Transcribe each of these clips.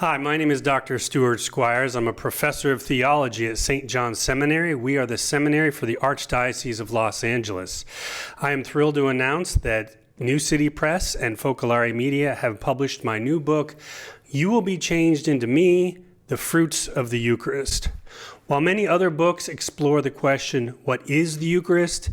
Hi, my name is Dr. Stuart Squires. I'm a professor of theology at St. John's Seminary. We are the seminary for the Archdiocese of Los Angeles. I am thrilled to announce that New City Press and Focolare Media have published my new book, You Will Be Changed Into Me, The Fruits of the Eucharist. While many other books explore the question, what is the Eucharist?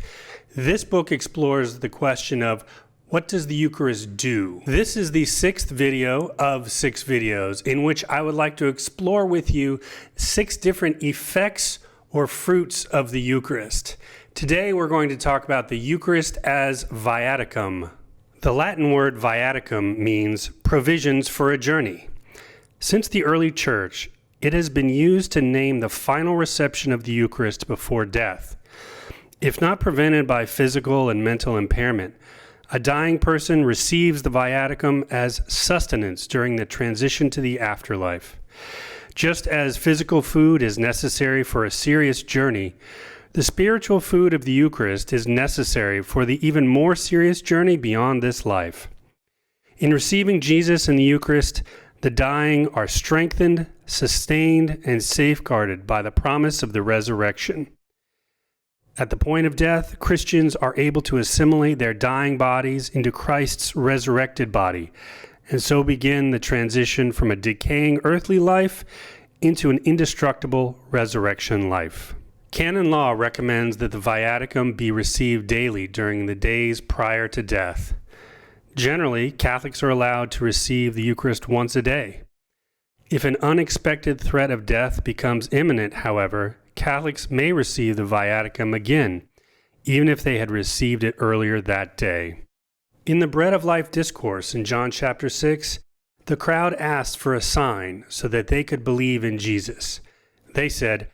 This book explores the question of, what does the Eucharist do? This is the sixth video of 6 videos in which I would like to explore with you 6 different effects or fruits of the Eucharist. Today we're going to talk about the Eucharist as viaticum. The Latin word viaticum means provisions for a journey. Since the early church, it has been used to name the final reception of the Eucharist before death. If not prevented by physical and mental impairment, a dying person receives the viaticum as sustenance during the transition to the afterlife. Just as physical food is necessary for a serious journey, the spiritual food of the Eucharist is necessary for the even more serious journey beyond this life. In receiving Jesus in the Eucharist, the dying are strengthened, sustained, and safeguarded by the promise of the resurrection. At the point of death, Christians are able to assimilate their dying bodies into Christ's resurrected body, and so begin the transition from a decaying earthly life into an indestructible resurrection life. Canon law recommends that the viaticum be received daily during the days prior to death. Generally, Catholics are allowed to receive the Eucharist once a day. If an unexpected threat of death becomes imminent, however, Catholics may receive the viaticum again, even if they had received it earlier that day. In the Bread of Life discourse in John chapter 6, the crowd asked for a sign so that they could believe in Jesus. They said,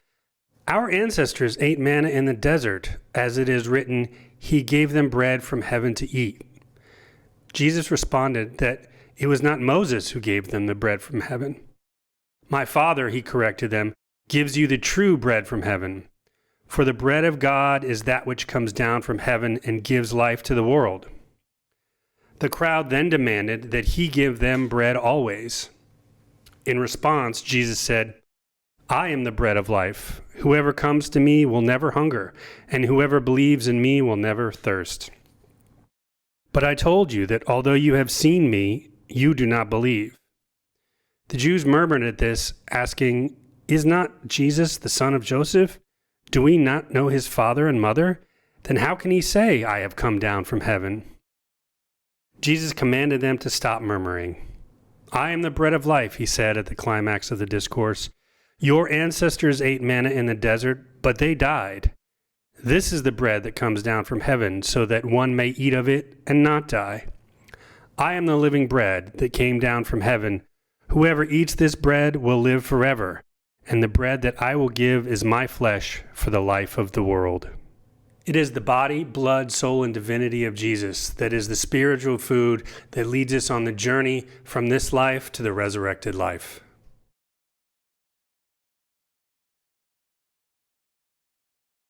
"Our ancestors ate manna in the desert, as it is written, He gave them bread from heaven to eat." Jesus responded that it was not Moses who gave them the bread from heaven. "My Father," he corrected them, "gives you the true bread from heaven. For the bread of God is that which comes down from heaven and gives life to the world." The crowd then demanded that he give them bread always. In response, Jesus said, "I am the bread of life. Whoever comes to me will never hunger, and whoever believes in me will never thirst. But I told you that although you have seen me, you do not believe." The Jews murmured at this, asking, "Is not Jesus the son of Joseph? Do we not know his father and mother? Then how can he say, 'I have come down from heaven'?" Jesus commanded them to stop murmuring. "I am the bread of life," he said at the climax of the discourse. "Your ancestors ate manna in the desert, but they died. This is the bread that comes down from heaven, so that one may eat of it and not die. I am the living bread that came down from heaven. Whoever eats this bread will live forever, and the bread that I will give is my flesh for the life of the world." It is the body, blood, soul, and divinity of Jesus that is the spiritual food that leads us on the journey from this life to the resurrected life.